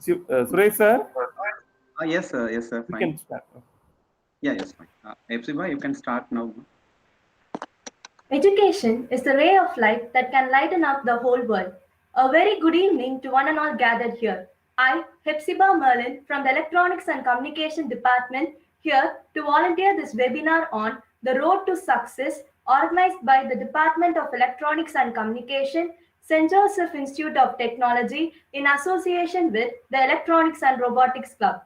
Suresh sir, Yes, sir. Yes, sir. you Fine. can start. Yeah, yes, fine. Epsiba, you can start now. Education is the ray of light that can lighten up the whole world. A very good evening to one and all gathered here. I, Hepzibah Merlin from the Electronics and Communication Department, here to volunteer this webinar on the road to success organized by the Department of Electronics and Communication, St. Joseph Institute of Technology in association with the Electronics and Robotics Club.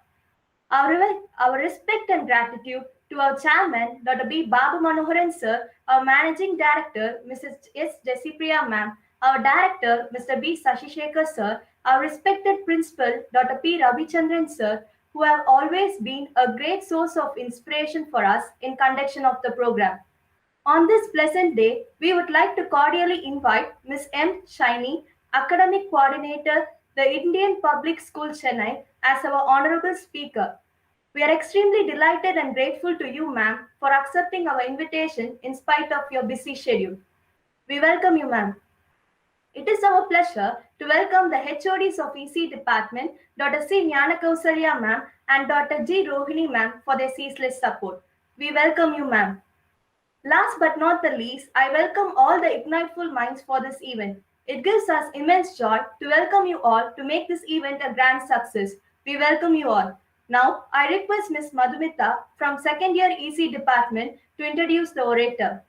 Our respect and gratitude to our chairman, Dr. B. Babu Manoharan sir, our managing director, Mrs. S. Jessipriya ma'am, our director, Mr. B. Sashishekar sir, our respected principal, Dr. P. Ravichandran sir, who have always been a great source of inspiration for us in conduction of the program. On this pleasant day, we would like to cordially invite Ms. M. Shiny, Academic Coordinator, the Indian Public School Chennai, as our honorable speaker. We are extremely delighted and grateful to you, ma'am, for accepting our invitation in spite of your busy schedule. We welcome you, ma'am. It is our pleasure to welcome the HODs of EC Department, Dr. C. Nyanakausalya ma'am and Dr. G. Rohini ma'am for their ceaseless support. We welcome you, ma'am. Last but not the least, I welcome all the Igniteful minds for this event. It gives us immense joy to welcome you all to make this event a grand success. We welcome you all. Now, I request Ms. Madhumita from second year EC department to introduce the orator.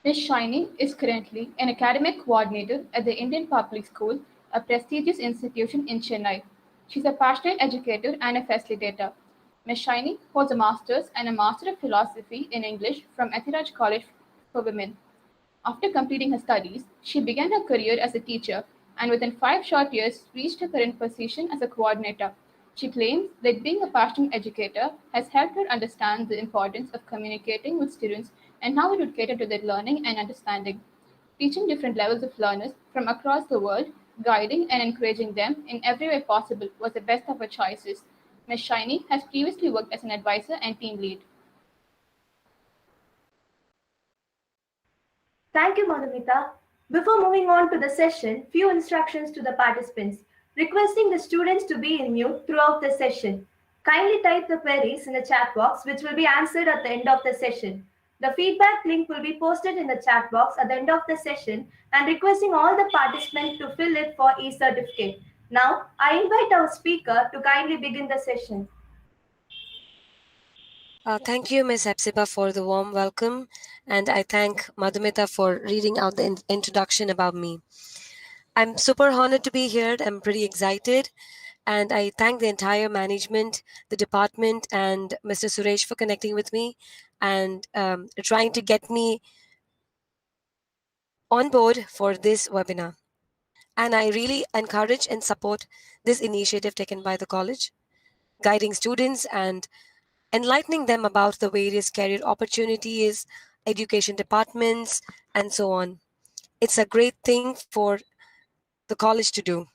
Ms. Shiny is currently an academic coordinator at the Indian Public School, a prestigious institution in Chennai. She's a passionate educator and a facilitator. Ms. Shiny holds a master's and a Master of Philosophy in English from Ethiraj College for Women. After completing her studies, she began her career as a teacher and within 5 short years reached her current position as a coordinator. She claims that being a passionate educator has helped her understand the importance of communicating with students and how it would cater to their learning and understanding. Teaching different levels of learners from across the world, guiding and encouraging them in every way possible was the best of her choices. Ms. Shiny has previously worked as an advisor and team lead. Thank you, Madhumita. Before moving on to the session, few instructions to the participants. Requesting the students to be in mute throughout the session. Kindly type the queries in the chat box, which will be answered at the end of the session. The feedback link will be posted in the chat box at the end of the session and requesting all the participants to fill it for e-certificate. Now, I invite our speaker to kindly begin the session. Thank you, Ms. Hepzibah, for the warm welcome, and I thank Madhumita for reading out the introduction about me. I'm super honored to be here. I'm pretty excited, and I thank the entire management, the department, and Mr. Suresh for connecting with me and trying to get me on board for this webinar. And I really encourage and support this initiative taken by the college, guiding students and enlightening them about the various career opportunities, education departments, and so on. It's a great thing for the college to do.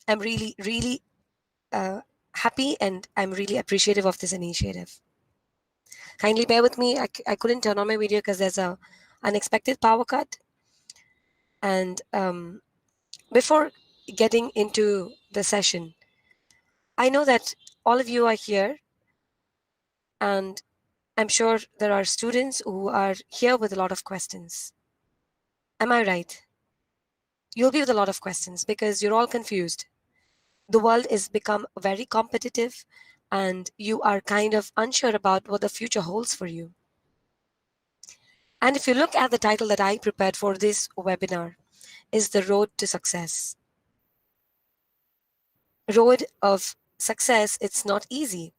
I'm really happy and I'm really appreciative of this initiative. Kindly bear with me. I couldn't turn on my video because there's a unexpected power cut. And before getting into the session, I know that all of you are here and I'm sure there are students who are here with a lot of questions. Am I right? You'll be with a lot of questions because you're all confused. The world is become very competitive and you are kind of unsure about what the future holds for you. And if you look at the title that I prepared for this webinar, is The Road to Success. Road of success, it's not easy,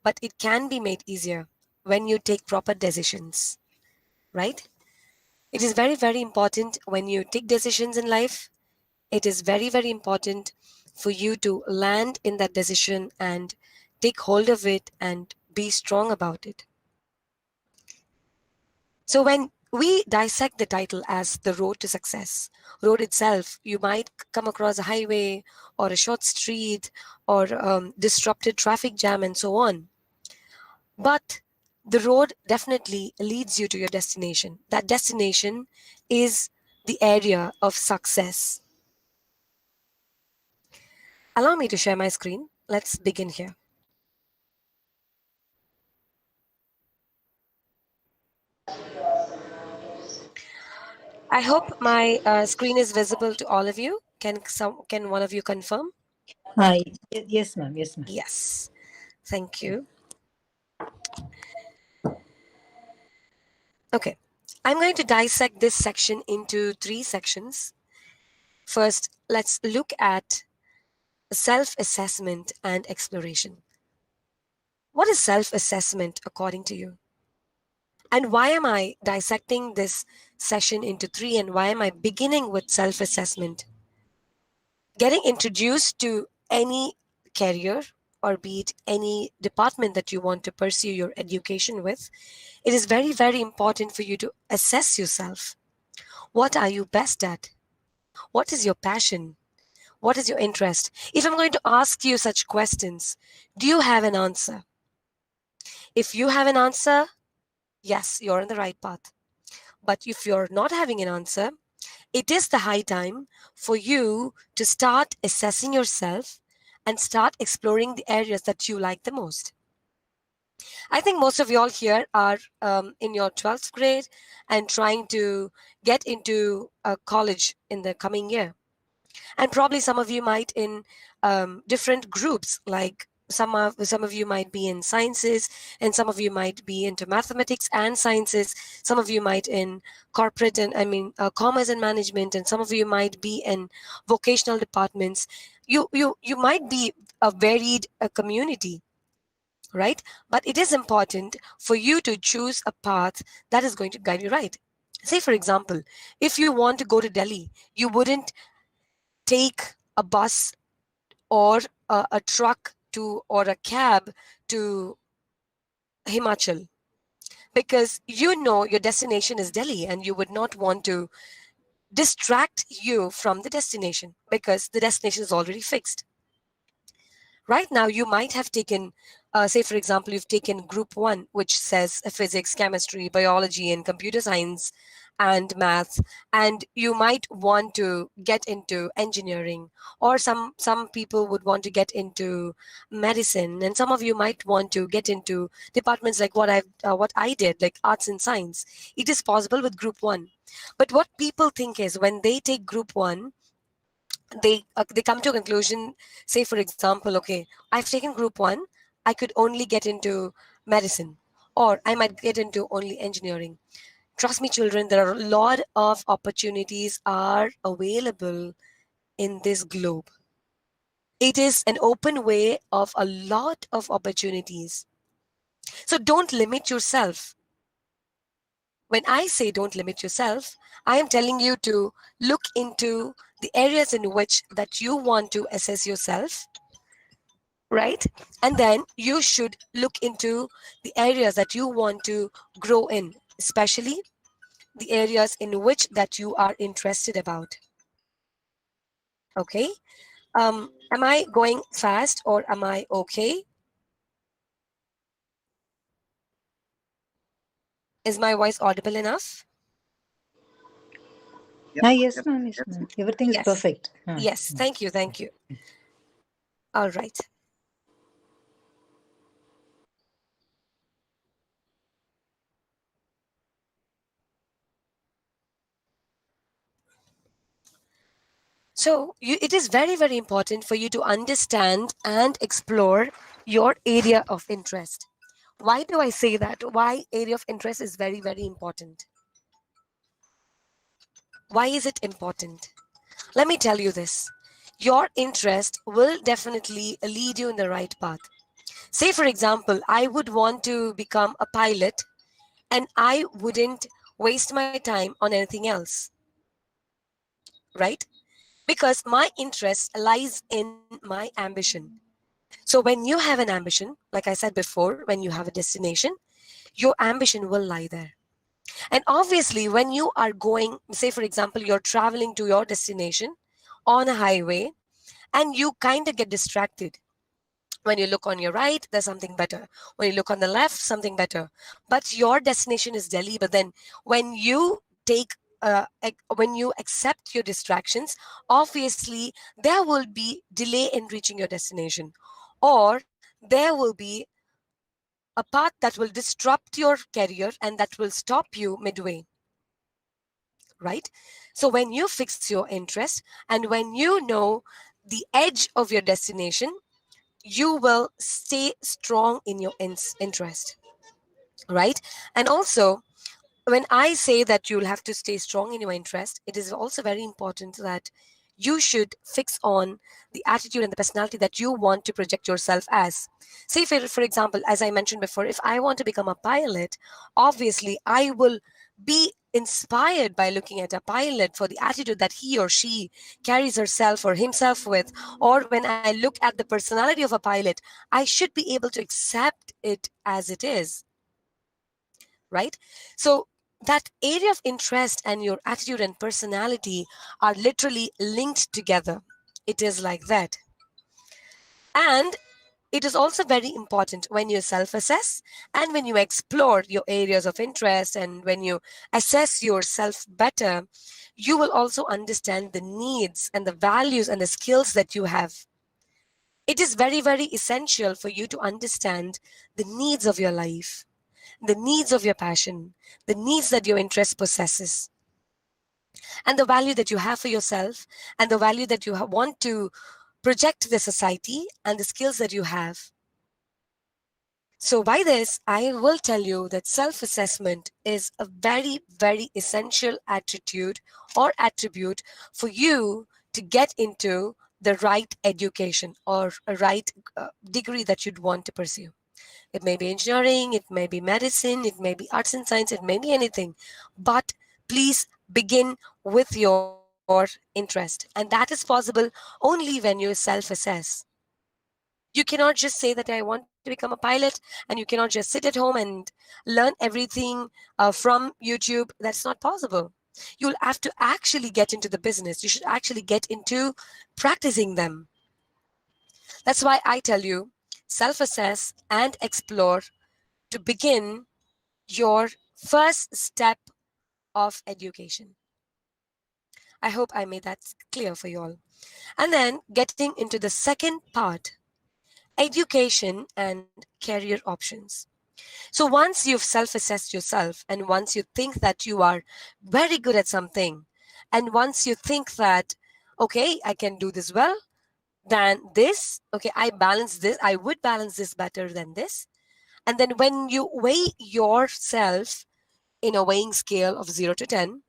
but it can be made easier when you take proper decisions, right? It is very important when you take decisions in life. It is very important for you to land in that decision and take hold of it and be strong about it. So when we dissect the title as The Road to Success, road itself, you might come across a highway or a short street or disrupted traffic jam and so on. But the road definitely leads you to your destination. That destination is the area of success. Allow me to share my screen. Let's begin here. I hope my screen is visible to all of you. Can one of you confirm? Hi. Yes, ma'am. Yes, ma'am. Yes. Thank you. Okay. I'm going to dissect this section into 3 sections. First, let's look at self-assessment and exploration. What is self-assessment according to you? And why am I dissecting this session into 3, and why am I beginning with self-assessment? Getting introduced to any career, or be it any department that you want to pursue your education with, it is very, very important for you to assess yourself. What are you best at? What is your passion? What is your interest? If I'm going to ask you such questions, do you have an answer? If you have an answer, yes, you're on the right path. But if you're not having an answer, it is the high time for you to start assessing yourself and start exploring the areas that you like the most. I think most of you all here are in your 12th grade and trying to get into a college in the coming year. And probably some of you might in different groups, like some of you might be in sciences, and some of you might be into mathematics and sciences. Some of you might in corporate and commerce and management, and some of you might be in vocational departments. You might be a varied community, right? But it is important for you to choose a path that is going to guide you right. Say, for example, if you want to go to Delhi, you wouldn't take a bus or a truck to, or a cab to Himachal, because you know your destination is Delhi and you would not want to distract you from the destination because the destination is already fixed. Right now, you might have taken, say, for example, you've taken group 1, which says physics, chemistry, biology, and computer science and math, and you might want to get into engineering, or some people would want to get into medicine, and some of you might want to get into departments like what I did, like arts and science. It is possible with group 1. But what people think is when they take group 1, they come to a conclusion. Say, for example, okay, I've taken group 1, I could only get into medicine, or I might get into only engineering. Trust me, children, there are a lot of opportunities are available in this globe. It is an open way of a lot of opportunities. So don't limit yourself. When I say don't limit yourself, I am telling you to look into the areas in which that you want to assess yourself, right? And then you should look into the areas that you want to grow in, especially the areas in which that you are interested about. Okay. Am I going fast or am I okay? Is my voice audible enough? Yes, ma'am. Yes, ma'am. Everything is Yes. perfect. Yes. Thank you. Thank you. All right. So it is very, very important for you to understand and explore your area of interest. Why do I say that? Why area of interest is very, very important? Why is it important? Let me tell you this. Your interest will definitely lead you in the right path. Say, for example, I would want to become a pilot and I wouldn't waste my time on anything else, right? Because my interest lies in my ambition. So when you have an ambition, like I said before, when you have a destination, your ambition will lie there. And obviously, when you are going, say, for example, you're traveling to your destination on a highway and you kind of get distracted. When you look on your right, there's something better. When you look on the left, something better. But your destination is Delhi. But then when you take when you accept your distractions, obviously there will be delay in reaching your destination, or there will be a path that will disrupt your career and that will stop you midway, right? So when you fix your interest and when you know the edge of your destination, you will stay strong in your interest, right? And also, when I say that you'll have to stay strong in your interest, it is also very important that you should fix on the attitude and the personality that you want to project yourself as. Say, for example, as I mentioned before, if I want to become a pilot, obviously I will be inspired by looking at a pilot for the attitude that he or she carries herself or himself with. Or when I look at the personality of a pilot, I should be able to accept it as it is, right? So that area of interest and your attitude and personality are literally linked together. It is like that. And it is also very important when you self assess and when you explore your areas of interest and when you assess yourself better, you will also understand the needs and the values and the skills that you have. It is very, very essential for you to understand the needs of your life, the needs of your passion, the needs that your interest possesses, and the value that you have for yourself, and the value that you want to project to the society, and the skills that you have. So, by this, I will tell you that self assessment is a very, very essential attitude or attribute for you to get into the right education or a right degree that you'd want to pursue. It may be engineering, it may be medicine, it may be arts and science, it may be anything. But please begin with your interest. And that is possible only when you self assess. You cannot just say that I want to become a pilot, and you cannot just sit at home and learn everything from YouTube. That's not possible. You'll have to actually get into the business. You should actually get into practicing them. That's why I tell you, self assess and explore to begin your first step of education. I hope I made that clear for you all. And then getting into the second part, education and career options. So once you've self-assessed yourself and once you think that you are very good at something, and once you think that, okay, I can do this well than this, okay, I would balance this better than this. And then when you weigh yourself in a weighing scale of 0 to 10,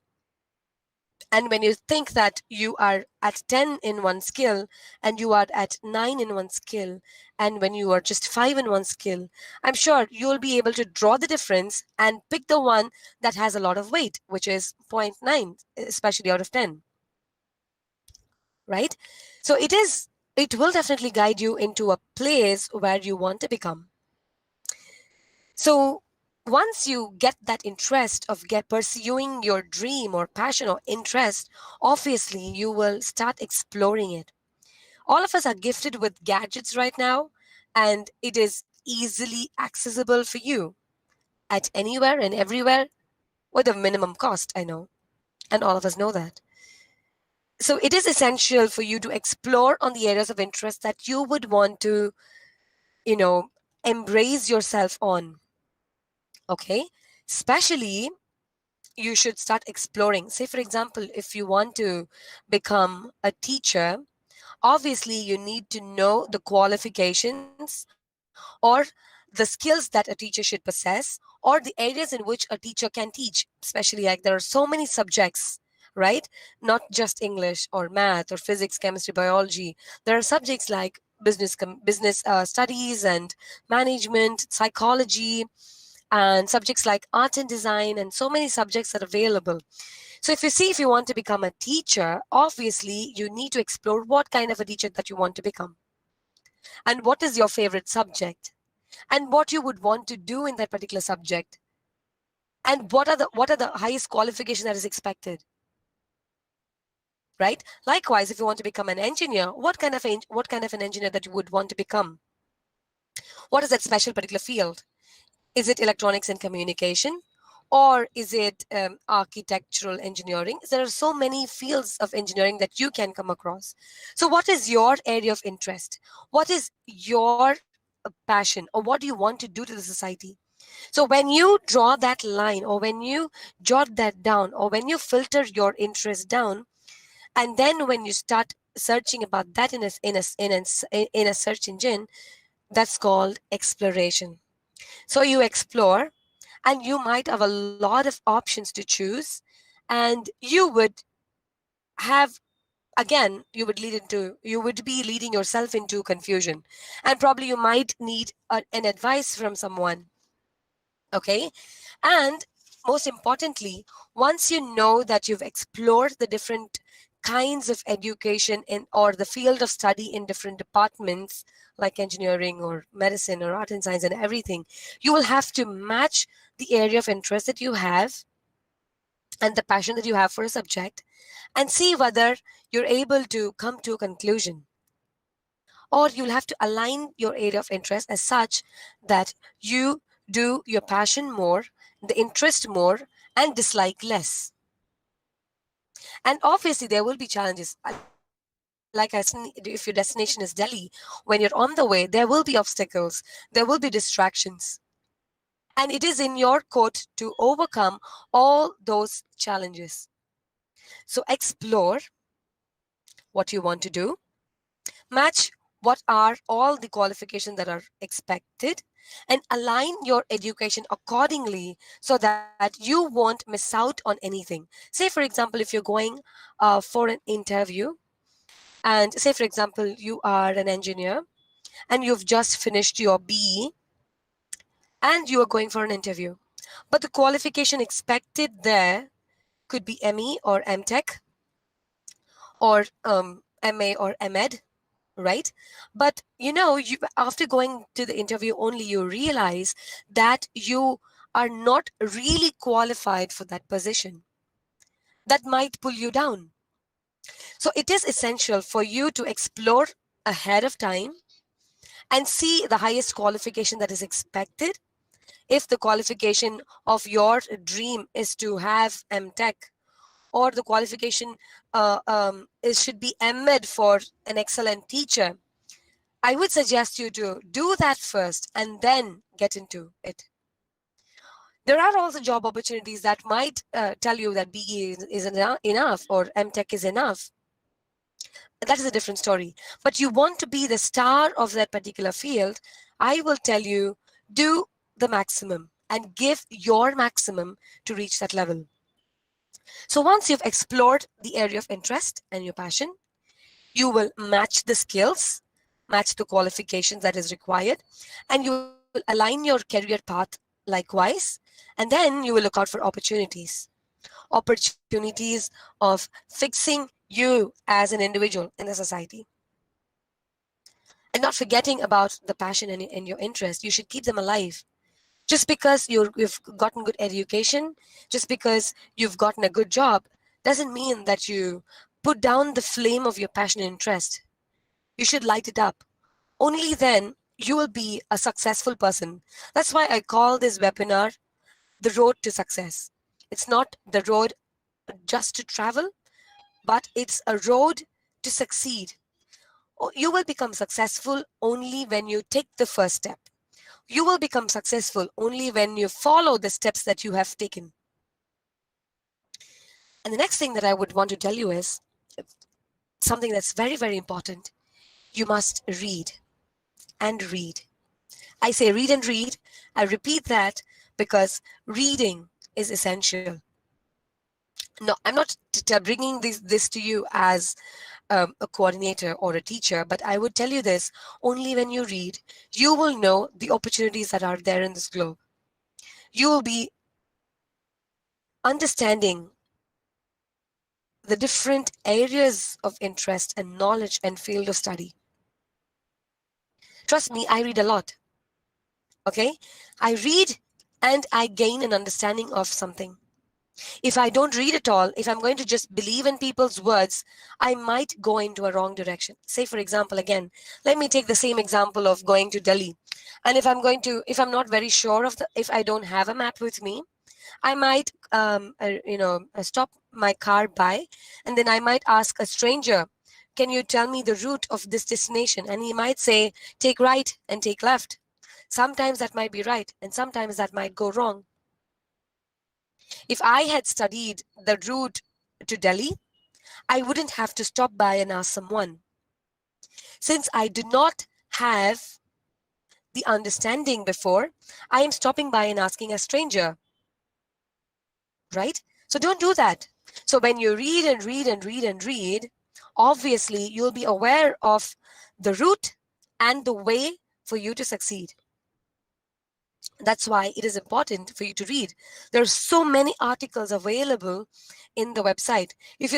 and when you think that you are at 10 in one skill and you are at 9 in one skill, and when you are just 5 in one skill, I'm sure you'll be able to draw the difference and pick the one that has a lot of weight, which is 0.9, especially out of 10. Right? So it will definitely guide you into a place where you want to become. So once you get that interest of pursuing your dream or passion or interest, obviously you will start exploring it. All of us are gifted with gadgets right now, and it is easily accessible for you at anywhere and everywhere with a minimum cost, I know. And all of us know that. So it is essential for you to explore on the areas of interest that you would want to, embrace yourself on. Okay? Especially, you should start exploring. Say, for example, if you want to become a teacher, obviously you need to know the qualifications or the skills that a teacher should possess, or the areas in which a teacher can teach. Especially, like, there are so many subjects, right? Not just English or math or physics, chemistry, biology. There are subjects like business studies and management, psychology, and subjects like art and design, and so many subjects are available. So if you want to become a teacher, obviously you need to explore what kind of a teacher that you want to become, and what is your favorite subject, and what you would want to do in that particular subject, and what are the highest qualifications that is expected. Right? Likewise, if you want to become an engineer, what kind of an engineer that you would want to become? What is that special particular field? Is it electronics and communication? Or is it architectural engineering? There are so many fields of engineering that you can come across. So what is your area of interest? What is your passion, or what do you want to do to the society? So when you draw that line, or when you jot that down, or when you filter your interest down, and then when you start searching about that in a search engine, that's called exploration. So you explore, and you might have a lot of options to choose, and you would have, again, you would be leading yourself into confusion, and probably you might need an advice from someone. Okay. And most importantly, once you know that you've explored the different kinds of education in, or the field of study in different departments like engineering or medicine or art and science and everything, you will have to match the area of interest that you have and the passion that you have for a subject, and see whether you're able to come to a conclusion. Or you'll have to align your area of interest as such that you do your passion more, the interest more, and dislike less. And obviously, there will be challenges. Like I said, if your destination is Delhi, when you're on the way, there will be obstacles, there will be distractions. And it is in your court to overcome all those challenges. So explore what you want to do, match what are all the qualifications that are expected, and align your education accordingly so that you won't miss out on anything. Say, for example, if you're going for an interview, and say, for example, you are an engineer and you've just finished your BE and you are going for an interview, but the qualification expected there could be ME or MTech or MA or MEd, right? But you, after going to the interview, only you realize that you are not really qualified for that position. That might pull you down. So it is essential for you to explore ahead of time and see the highest qualification that is expected. If the qualification of your dream is to have MTech, or the qualification should be MEd for an excellent teacher, I would suggest you to do that first and then get into it. There are also job opportunities that might tell you that BE is enough or MTech is enough. That is a different story. But you want to be the star of that particular field, I will tell you, do the maximum and give your maximum to reach that level. So once you've explored the area of interest and your passion, you will match the skills, match the qualifications that is required, and you will align your career path likewise, and then you will look out for opportunities of fixing you as an individual in the society. And not forgetting about the passion and your interest, you should keep them alive. Just because you've gotten good education, just because you've gotten a good job, doesn't mean that you put down the flame of your passion and interest. You should light it up. Only then you will be a successful person. That's why I call this webinar the road to success. It's not the road just to travel, but it's a road to succeed. You will become successful only when you take the first step. You will become successful only when you follow the steps that you have taken. And the next thing that I would want to tell you is something that's very, very important. You must read and read. I say read and read. I repeat that because reading is essential. No, I'm not bringing this to you as a coordinator or a teacher, but I would tell you this: only when you read, you will know the opportunities that are there in this globe. You will be understanding the different areas of interest and knowledge and field of study. Trust me, I read a lot. Okay? I read and I gain an understanding of something. If I don't read at all, if I'm going to just believe in people's words, I might go into a wrong direction. Say, for example, again, let me take the same example of going to Delhi. And if I'm not very sure if I don't have a map with me, I might, stop my car by, and then I might ask a stranger, can you tell me the route of this destination? And he might say, take right and take left. Sometimes that might be right, and sometimes that might go wrong. If I had studied the route to Delhi, I wouldn't have to stop by and ask someone. Since I do not have the understanding before, I am stopping by and asking a stranger. Right? So don't do that. So when you read and read and read and read, obviously you'll be aware of the route and the way for you to succeed. That's why it is important for you to read. There are so many articles available in the website. If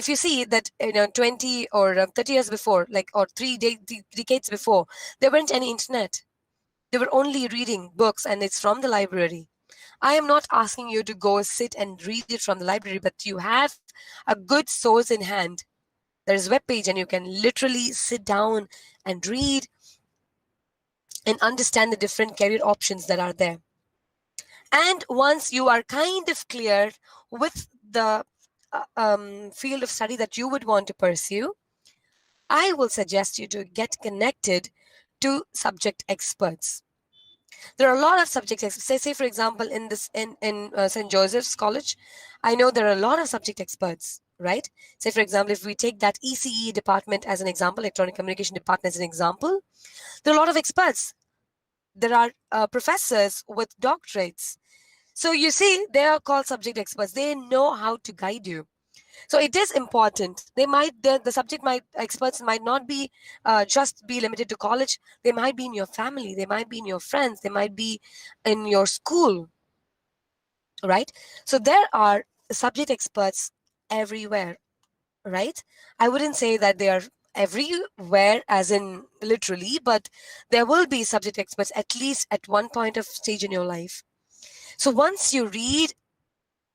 you see that 20 or 30 years before, or decades before, there weren't any internet. They were only reading books, and it's from the library. I am not asking you to go sit and read it from the library, but you have a good source in hand. There is a web page, and you can literally sit down and read and understand the different career options that are there. And once you are kind of clear with the field of study that you would want to pursue, I will suggest you to get connected to subject experts. There are a lot of subject experts. Say for example, in St. Joseph's College, I know there are a lot of subject experts, right? Say for example, if we take that ECE department as an example, electronic communication department as an example, there are a lot of experts. There are professors with doctorates. So you see, they are called subject experts. They know how to guide you. So it is important. The subject experts might not be just be limited to college. They might be in your family. They might be in your friends. They might be in your school, right? So there are subject experts everywhere, right? I wouldn't say that they are everywhere as in literally, but there will be subject experts at least at one point of stage in your life. So once you read,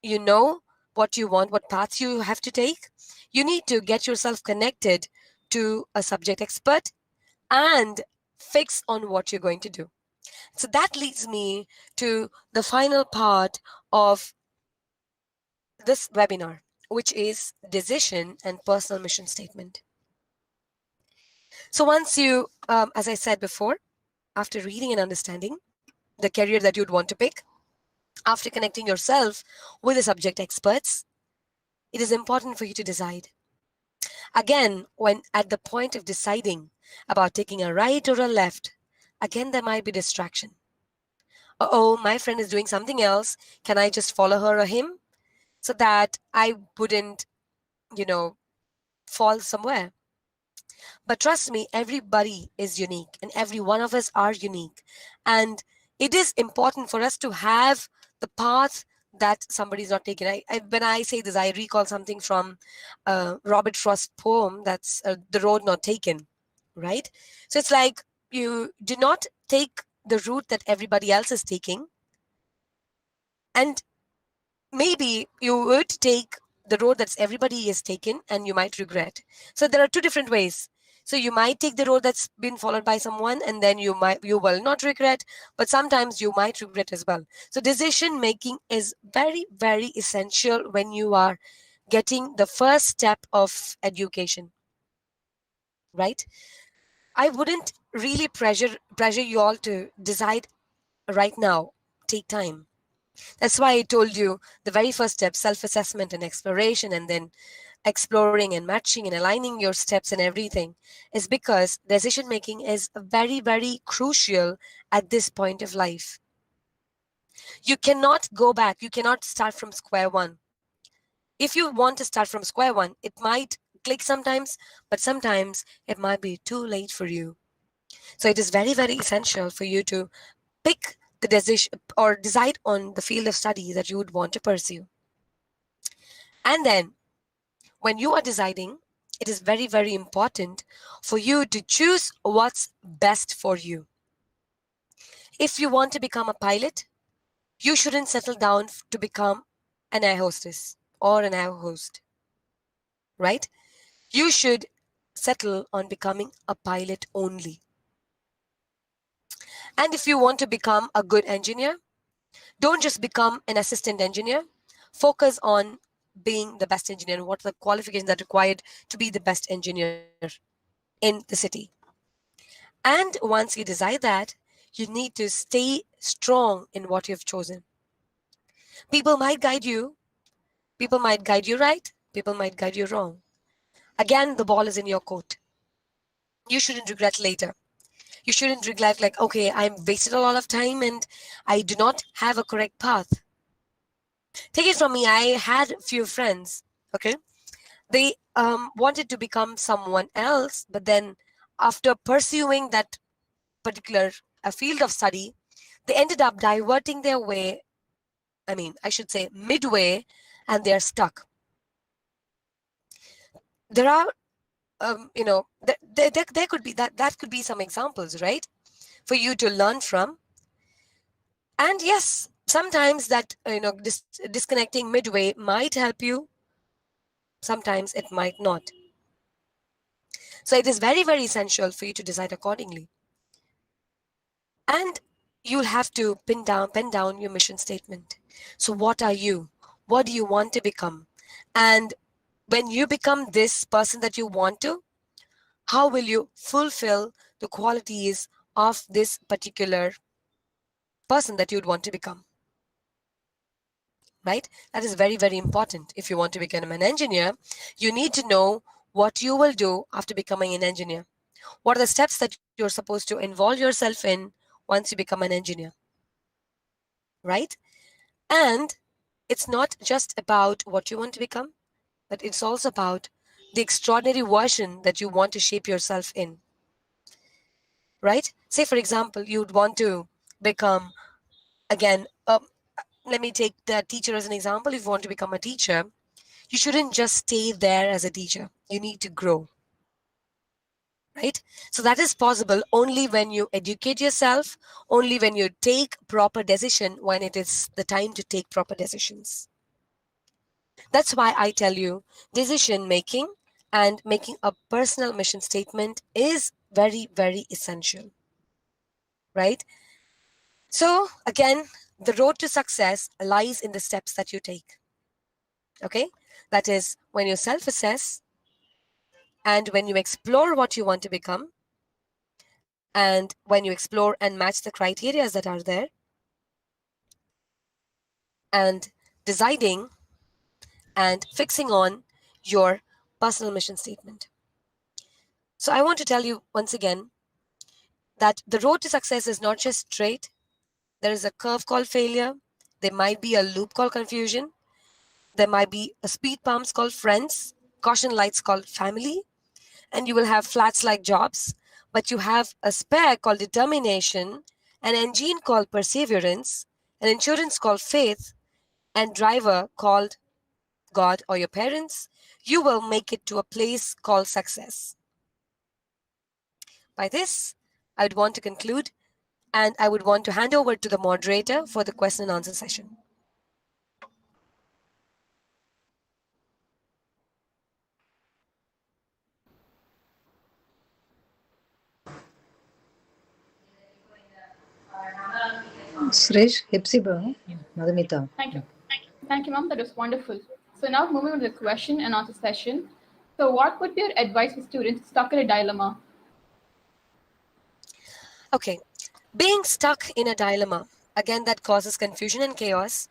you know what you want, what paths you have to take, you need to get yourself connected to a subject expert and fix on what you're going to do. So that leads me to the final part of this webinar, which is decision and personal mission statement. So once you, as I said before, after reading and understanding the career that you'd want to pick, after connecting yourself with the subject experts, it is important for you to decide. Again, when at the point of deciding about taking a right or a left, again, there might be distraction. Oh, my friend is doing something else. Can I just follow her or him so that I wouldn't, fall somewhere? But trust me, everybody is unique and every one of us are unique. And it is important for us to have the path that somebody's not taken. When I say this, I recall something from Robert Frost's poem, that's The Road Not Taken, right? So it's like you do not take the route that everybody else is taking. And maybe you would take the road that's everybody is taken and you might regret. So there are two different ways. So you might take the road that's been followed by someone and then you will not regret, but sometimes you might regret as well. So decision making is very, very essential when you are getting the first step of education, right? I wouldn't really pressure you all to decide right now. Take time. That's why I told you the very first step, self-assessment and exploration, and then exploring and matching and aligning your steps and everything, is because decision making is very, very crucial at this point of life. You cannot go back. You cannot start from square one. If you want to start from square one, it might click sometimes, but sometimes it might be too late for you. So it is very, very essential for you to pick the decision or decide on the field of study that you would want to pursue. And then when you are deciding, it is very, very important for you to choose what's best for you. If you want to become a pilot, you shouldn't settle down to become an air hostess or an air host, right? You should settle on becoming a pilot only. And if you want to become a good engineer, Don't just become an assistant engineer. Focus on being the best engineer and what are the qualifications that are required to be the best engineer in the city. And once you decide that, you need to stay strong in what you've chosen. People might guide you. People might guide you right. People might guide you wrong. Again, the ball is in your court. You shouldn't regret later. You shouldn't regret like, okay, I wasted a lot of time and I do not have a correct path. Take it from me, I had a few friends, okay? They wanted to become someone else, but then after pursuing that particular field of study, they ended up diverting their way, I should say midway, and they're stuck. There are, there could be that could be some examples, right, for you to learn from. And yes, sometimes that disconnecting midway might help you, sometimes it might not. So it is very, very essential for you to decide accordingly. And you'll have to pen down your mission statement. So what are you? What do you want to become? And when you become this person that you want to, how will you fulfill the qualities of this particular person that you'd want to become? Right? That is very, very important. If you want to become an engineer, you need to know what you will do after becoming an engineer. What are the steps that you're supposed to involve yourself in once you become an engineer? Right? And it's not just about what you want to become, but it's also about the extraordinary version that you want to shape yourself in. Right? Say, for example, you'd want to become, again, let me take the teacher as an example. If you want to become a teacher, you shouldn't just stay there as a teacher. You need to grow. Right? So that is possible only when you educate yourself, only when you take proper decision when it is the time to take proper decisions. That's why I tell you, decision making and making a personal mission statement is very, very essential. Right? So again, the road to success lies in the steps that you take. Okay? That is when you self-assess and when you explore what you want to become, and when you explore and match the criteria that are there, and deciding and fixing on your personal mission statement. So I want to tell you once again that the road to success is not just straight. There is a curve called failure. There might be a loop called confusion. There might be a speed bumps called friends, caution lights called family, and you will have flats like jobs, but you have a spare called determination, an engine called perseverance, an insurance called faith, and driver called God or your parents. You will make it to a place called success. By this, I would want to conclude, and I would want to hand over to the moderator for the question and answer session. Suresh, Hepzibah, Madhumita. Thank you. Thank you, ma'am. That was wonderful. So now moving on to the question and answer session. So what would be your advice for students stuck in a dilemma? Okay, being stuck in a dilemma, again, that causes confusion and chaos.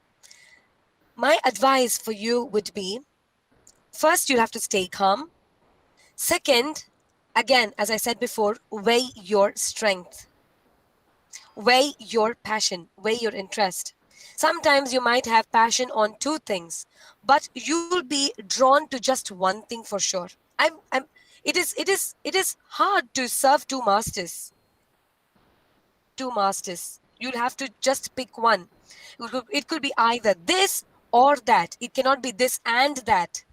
My advice for you would be, first, you have to stay calm. Second, again, as I said before, weigh your strength, weigh your passion, weigh your interest. Sometimes you might have passion on two things, but you'll be drawn to just one thing for sure. It is hard to serve two masters. You'll have to just pick one. It could be either this or that. It cannot be this and that.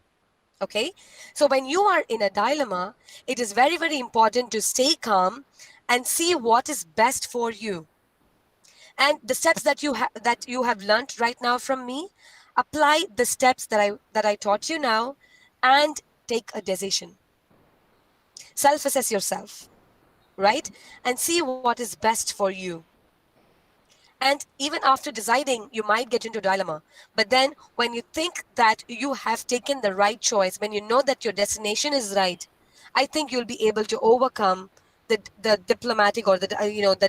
Okay, so when you are in a dilemma, it is very, very important to stay calm and see what is best for you. And the steps that you have learned right now from me, apply the steps that I taught you now, and take a decision. Self-assess yourself, right? And see what is best for you. And even after deciding, you might get into a dilemma. But then when you think that you have taken the right choice, when you know that your destination is right, I think you'll be able to overcome the diplomatic or the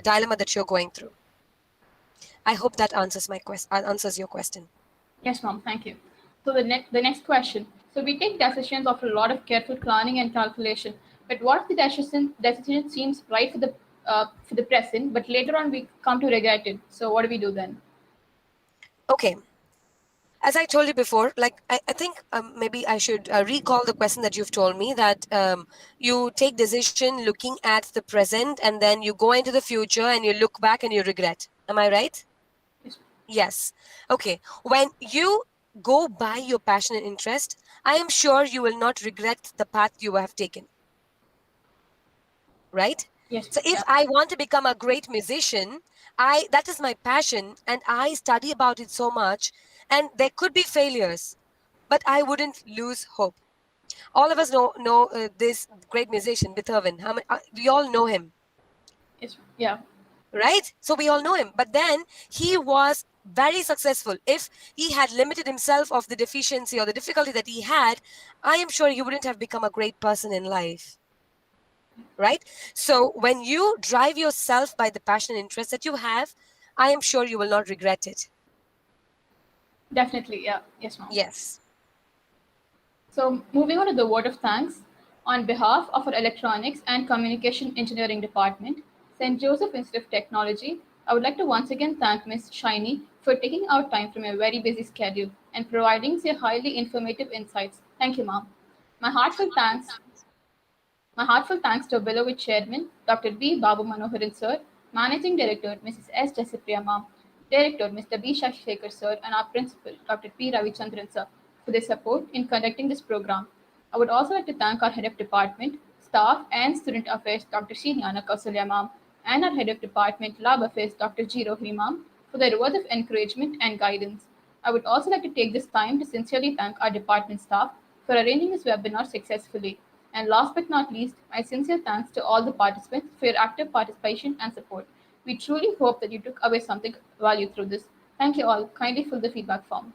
dilemma that you're going through. I hope that answers answers your question. Yes, ma'am. Thank you. So the next question. So we take decisions after a lot of careful planning and calculation. But what if the decision seems right for the present, but later on we come to regret it? So what do we do then? Okay. As I told you before, like I think maybe I should recall the question that you've told me, that you take decision looking at the present and then you go into the future and you look back and you regret. Am I right? Yes. Yes. Okay. When you go by your passion and interest, I am sure you will not regret the path you have taken. Right? Yes. So if Yeah. I want to become a great musician, that is my passion and I study about it so much, and there could be failures, but I wouldn't lose hope. All of us know this great musician Beethoven. We all know him, Yes. Yeah. right? So we all know him, but then he was very successful. If he had limited himself of the deficiency or the difficulty that he had, I am sure he wouldn't have become a great person in life, right? So when you drive yourself by the passion and interest that you have, I am sure you will not regret it. Definitely. Yeah. Yes, ma'am. Yes. So, moving on to the word of thanks, on behalf of our Electronics and Communication Engineering Department, St. Joseph Institute of Technology, I would like to once again thank Ms. Shiny for taking out time from a very busy schedule and providing such highly informative insights. Thank you, ma'am. My heartfelt thanks My heartfelt thanks to our beloved Chairman, Dr. B. Babu Manoharan Sir, Managing Director, Mrs. S. Jasipriya Ma'am, Director, Mr. B. Shashikar Sir, and our Principal, Dr. P. Ravichandran Sir, for their support in conducting this program. I would also like to thank our Head of Department, Staff and Student Affairs, Dr. Srinyana Kausalya Ma'am, and our Head of Department, Lab Affairs, Dr. G. Rohini Ma'am, for their words of encouragement and guidance. I would also like to take this time to sincerely thank our department staff for arranging this webinar successfully. And last but not least, my sincere thanks to all the participants for your active participation and support. We truly hope that you took away something value through this. Thank you all. Kindly fill the feedback form.